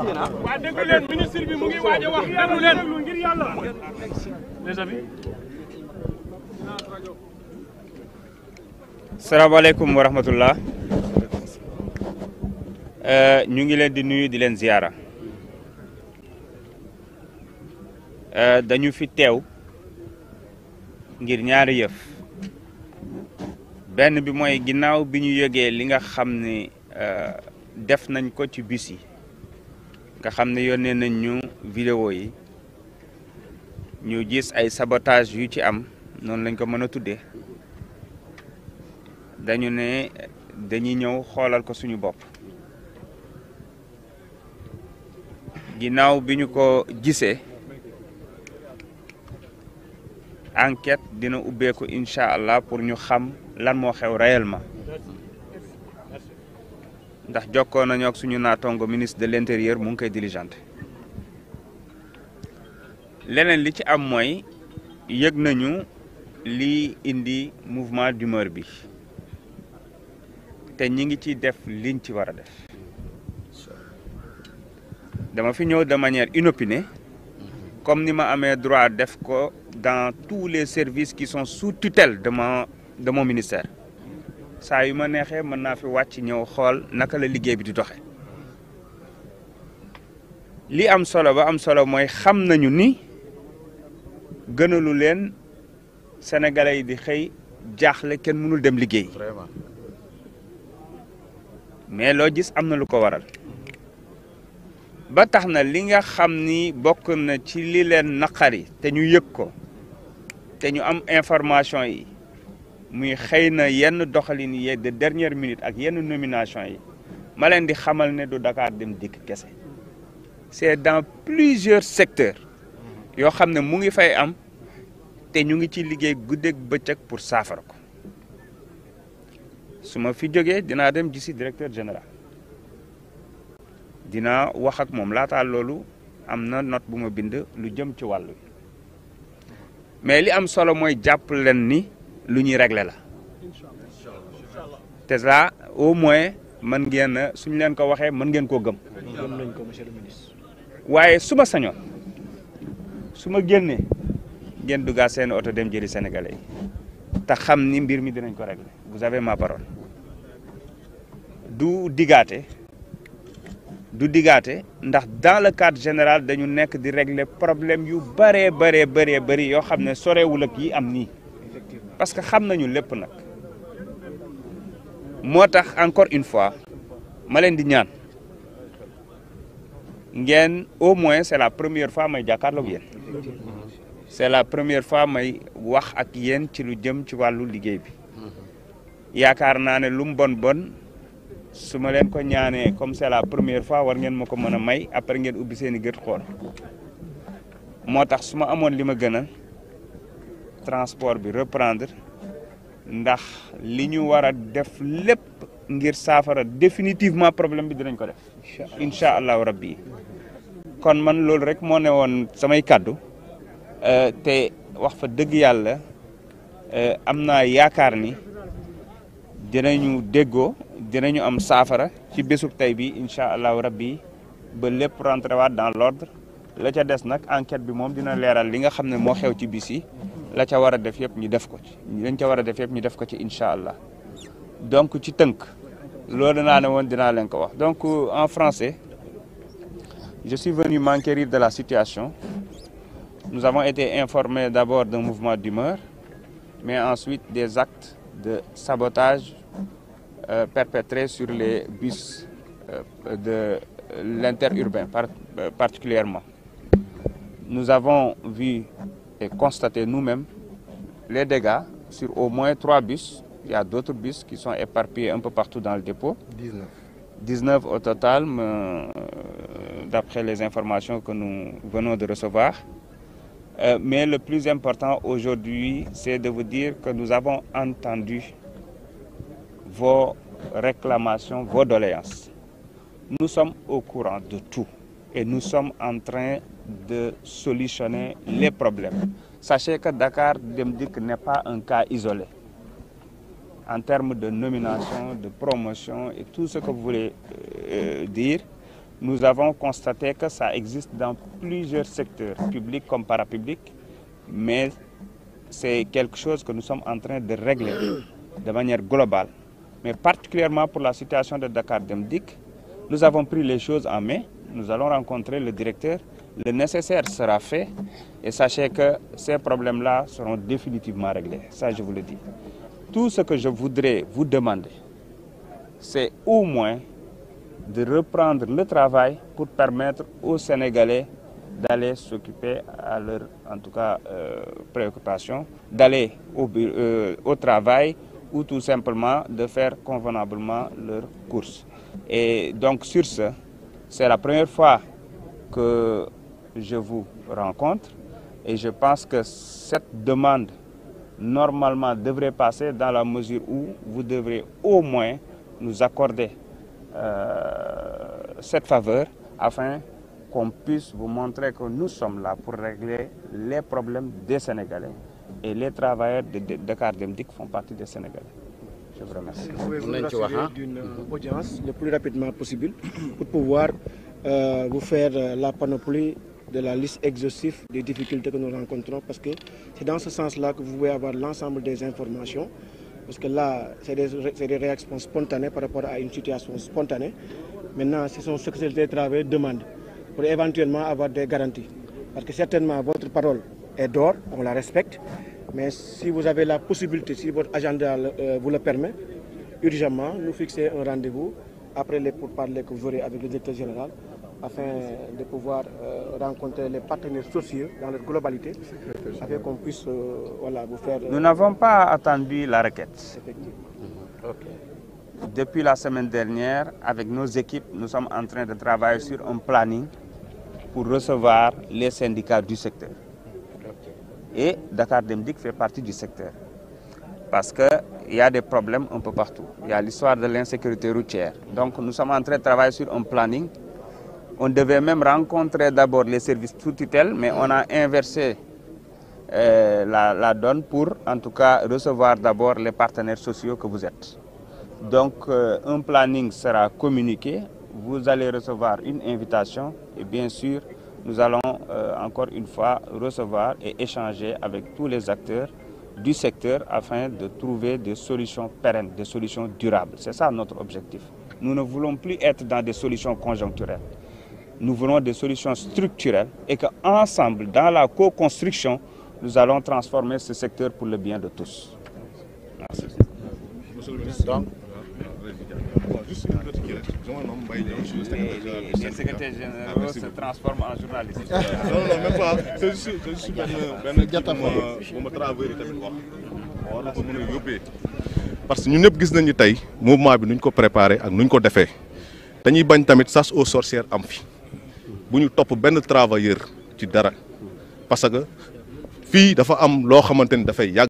ministre bi mu ngi waaj a wax déglu leen ngir yàlla les amis. salaamaaleykum wa rahmatullah. ñu ngi leen di nuyu di leen ziyaara. dañu fi teew ngir ñaari yëf. benn bi mooy ginnaaw bi ñu yëgee li nga xam ne def nañ ko ci bus yi nga xam ne yónnee nañ ñu vidéo yi ñu gis ay sabotage yu ci am noonu lañ ko mën a tuddee dañu ne dañuy ñëw xoolal ko suñu bopp. ginnaaw bi ñu ko gisee enquête dina ubbeeku incha allah pour ñu xam lan moo xew réellement ndax jokkoo nañu ak suñu naatongo ministre de l'intérieur mu ngi koy diligenté. leneen li ci am mooy yëg nañu li indi mouvement d'humeur bi te ñi ngi ci def liñ ci war a def. dama fi ñëw de manière inopinée comme ni ma amee droit def ko dans tous les services qui sont sous tutelle de mon ministère. saa yu ma neexee mën naa fi wàcc ñëw xool naka la liggéey bi di doxe li am solo ba am solo mooy xam nañu ni gënalu leen sénégalais yi di xëy jaaxle kenn mënul dem liggéey. Vraiment. Mais loo gis am na lu ko waral ba tax na li nga xam ni bokk na ci li leen naqari te ñu yëg ko te ñu am information yi muy xëy na yenn doxalin yi de dernière minute ak yenn nomination yi ma leen di xamal ne du Dakar Dem Dikk kese c'est dans plusieurs secteurs yoo xam ne mu ngi fay am te ñu ngi ci liggéey guddeeg bëccëg pour saafara ko su ma fi jógee dinaa dem gisi directeur général dinaa wax ak moom laataa loolu am na note bu ma bind lu jëm ci wàllu mais li am solo mooy jàpp leen ni lu ñuy régler la te ça au moins mën ngeen suñ leen ko waxee mën ngeen koo gëm. gëm nañ ko monsieur le ministre. waaye su ma sañoon su ma génnee ngeen duggaat seen oto dem jëli sénégalais yi te xam ni mbir mi dinañ ko régler vous avez ma parole. du digaate ndax dans le cadre général dañu nekk di régler problème yu bëree yoo xam ne sorewul ak yi am nii parce que xam nañu lépp nag moo tax encore une fois ma leen di ñaan ngeen au moins c'est la première fois may jàkkaarloog yéen c'est la première fois may wax ak yéen ci lu jëm ci wàllu liggéey bi yaakaar naa ne lu mu bon su ma leen ko ñaanee comme c'est la première fois war ngeen ma ko mën a may après ngeen ubbi seen i gët xool moo tax su ma amoon li ma gënal transport bi reprendre ndax li ñu war a def lépp ngir saafara définitivement problème bi dinañ ko def incha allahu rabbi kon man loolu rek moo ne woon samay kàddu te wax fa dëgg yàlla am naa yaakaar ni dinañu déggoo dinañu am saafara ci bésub tey bi incha allahu rabbi ba lépp rentré waat dans l'ordre la ca des nag enquête bi moom dina leeral li nga xam ne moo xew ci bis yi la ca war a def yëpp ñu def ko ci lañ ca war a def yëpp ñu def ko ci incha allah donc ci tënk loolu naa ne woon dinaa leen ko wax donc en français je suis venu m'enquérir de la situation. Nous avons été informés d'abord d'un mouvement d'humeur mais ensuite des actes de sabotage perpétrés sur les bus de l'interurbain particulièrement. Nous avons vu et constaté nous-mêmes les dégâts sur au moins 3 bus. Il y a d'autres bus qui sont éparpillés un peu partout dans le dépôt. 19 au total, d'après les informations que nous venons de recevoir. Mais le plus important aujourd'hui, c'est de vous dire que nous avons entendu vos réclamations, vos doléances. Nous sommes au courant de tout. et nous sommes en train de solutionner les problèmes. Sachez que Dakar Dem Dikk n'est pas un cas isolé. En termes de nomination, de promotion et tout ce que vous voulez dire, nous avons constaté que ça existe dans plusieurs secteurs, publics comme parapublics, mais c'est quelque chose que nous sommes en train de régler de manière globale. Mais particulièrement pour la situation de Dakar Dem Dikk, nous avons pris les choses en main. Nous allons rencontrer le directeur. Le nécessaire sera fait. Et sachez que ces problèmes-là seront définitivement réglés. Ça, je vous le dis. Tout ce que je voudrais vous demander, c'est au moins de reprendre le travail pour permettre aux Sénégalais d'aller s'occuper à leur, en tout cas, préoccupation, d'aller au travail ou tout simplement de faire convenablement leurs courses. Et donc sur ce, c'est la première fois que je vous rencontre et je pense que cette demande normalement devrait passer dans la mesure où vous devrez au moins nous accorder cette faveur afin qu'on puisse vous montrer que nous sommes là pour régler les problèmes des Sénégalais et les travailleurs de Dakar Dem Dikk font partie des Sénégalais. Je vous remercie. Pouvez-vous nous rassurer d'une audience le plus rapidement possible pour pouvoir vous faire la panoplie de la liste exhaustive des difficultés que nous rencontrons, parce que c'est dans ce sens-là que vous pouvez avoir l'ensemble des informations, parce que là, c'est des réactions spontanées par rapport à une situation spontanée. Maintenant, c'est son secrétaire de travail demande pour éventuellement avoir des garanties. Parce que certainement, votre parole est d'or, on la respecte, mais si vous avez la possibilité, si votre agenda vous le permet, urgemment, nous fixer un rendez-vous après les pourparlers que vous aurez avec le directeur général, afin de pouvoir rencontrer les partenaires sociaux dans leur globalité, afin qu'on puisse voilà, vous faire... Nous n'avons pas attendu la requête. Effectivement. Okay. Depuis la semaine dernière, avec nos équipes, nous sommes en train de travailler sur un planning pour recevoir les syndicats du secteur. Et Dakar Dem Dikk fait partie du secteur. Parce qu'il y a des problèmes un peu partout. Il y a l'histoire de l'insécurité routière. Donc nous sommes en train de travailler sur un planning. On devait même rencontrer d'abord les services sous tutelle, mais on a inversé la donne pour, en tout cas, recevoir d'abord les partenaires sociaux que vous êtes. Donc, un planning sera communiqué. Vous allez recevoir une invitation et bien sûr, nous allons encore une fois recevoir et échanger avec tous les acteurs du secteur afin de trouver des solutions pérennes, des solutions durables. C'est ça notre objectif. Nous ne voulons plus être dans des solutions conjoncturelles. Nous voulons des solutions structurelles et qu'ensemble, dans la co-construction, nous allons transformer ce secteur pour le bien de tous. Merci. Monsieur le ministre, juste une petite les secrétaires généraux se transforment en journalistes. Non, même pas. C'est juste benn travail tamit wax war na ko mën a yóbbee parce que ñun ñëpp gis nañu tey mouvement bi nuñ ko préparé ak nuñ ko defee dañuy bañ tamit chasse aux sorcières am fi bu ñu topp benn travailleur ci dara parce que fii dafa am loo xamante ni dafay yàgg